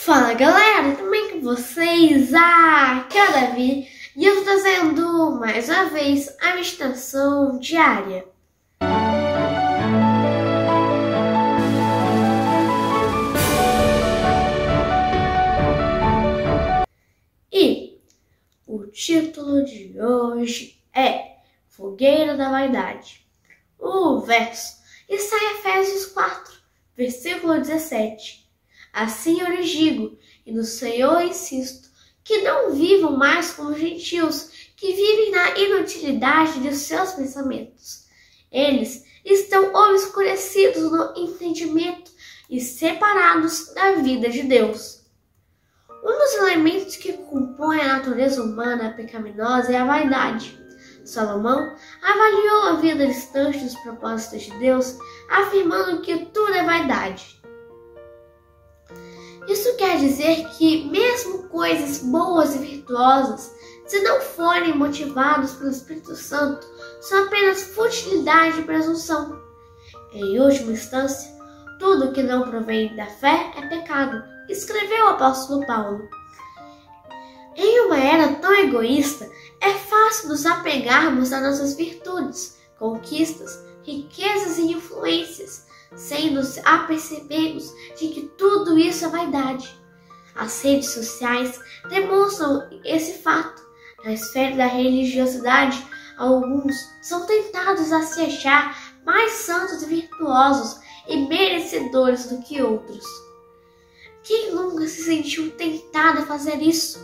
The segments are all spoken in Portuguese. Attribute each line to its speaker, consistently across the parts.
Speaker 1: Fala galera, tudo bem com vocês? Aqui é o Davi e eu estou trazendo mais uma vez a meditação diária. E o título de hoje é Fogueira da Vaidade. O verso está em Efésios 4, versículo 17. Assim eu lhes digo, e no Senhor insisto, que não vivam mais como gentios, que vivem na inutilidade de seus pensamentos. Eles estão obscurecidos no entendimento e separados da vida de Deus. Um dos elementos que compõem a natureza humana pecaminosa é a vaidade. Salomão avaliou a vida distante dos propósitos de Deus, afirmando que tudo é vaidade. Isso quer dizer que mesmo coisas boas e virtuosas, se não forem motivados pelo Espírito Santo, são apenas futilidade e presunção. Em última instância, tudo que não provém da fé é pecado, escreveu o apóstolo Paulo. Em uma era tão egoísta, é fácil nos apegarmos a nossas virtudes, conquistas, riquezas e influências, sem nos apercebermos de que tudo isso é vaidade. As redes sociais demonstram esse fato. Na esfera da religiosidade, alguns são tentados a se achar mais santos e virtuosos e merecedores do que outros. Quem nunca se sentiu tentado a fazer isso?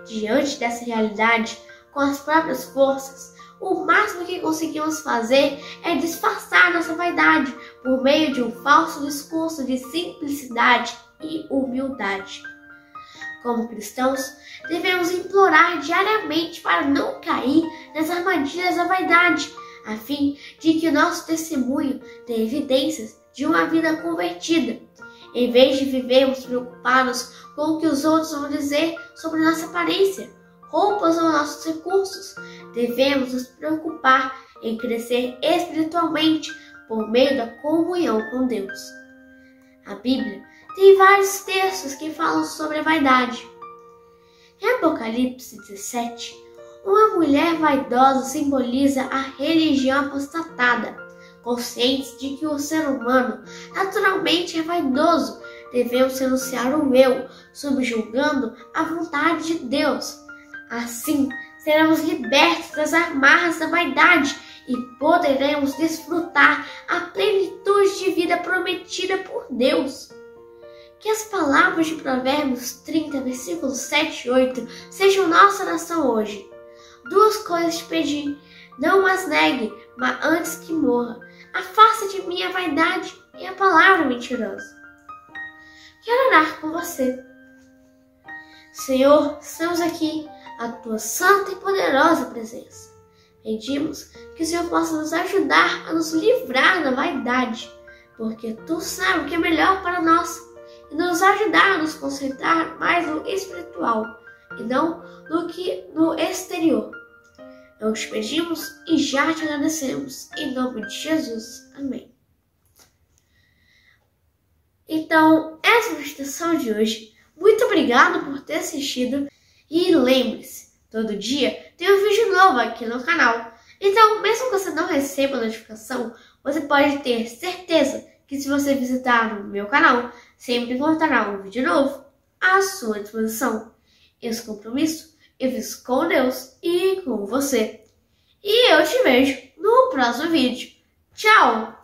Speaker 1: Diante dessa realidade, com as próprias forças, o máximo que conseguimos fazer é disfarçar nossa vaidade por meio de um falso discurso de simplicidade e humildade. Como cristãos, devemos implorar diariamente para não cair nas armadilhas da vaidade, a fim de que o nosso testemunho dê evidências de uma vida convertida. Em vez de vivermos preocupados com o que os outros vão dizer sobre nossa aparência, roupas ou nossos recursos, devemos nos preocupar em crescer espiritualmente por meio da comunhão com Deus. A Bíblia tem vários textos que falam sobre a vaidade. Em Apocalipse 17, uma mulher vaidosa simboliza a religião apostatada. Conscientes de que o ser humano naturalmente é vaidoso, devemos renunciar o eu, subjugando a vontade de Deus. Assim, seremos libertos das amarras da vaidade e poderemos desfrutar a plenitude de vida prometida por Deus. Que as palavras de Provérbios 30, versículos 7 e 8 sejam nossa oração hoje. Duas coisas te pedi, não as negue, mas antes que morra, afasta de mim a vaidade e a palavra mentirosa. Quero orar com você. Senhor, estamos aqui a tua santa e poderosa presença. Pedimos que o Senhor possa nos ajudar a nos livrar da vaidade, porque tu sabes o que é melhor para nós, e nos ajudar a nos concentrar mais no espiritual e não no que no exterior. Nós te pedimos e já te agradecemos, em nome de Jesus. Amém. Então, essa é a meditação de hoje. Muito obrigado por ter assistido. E lembre-se, todo dia tem um vídeo novo aqui no canal. Então, mesmo que você não receba a notificação, você pode ter certeza que se você visitar o meu canal, sempre encontrará um vídeo novo à sua disposição. Esse compromisso eu fiz com Deus e com você. E eu te vejo no próximo vídeo. Tchau!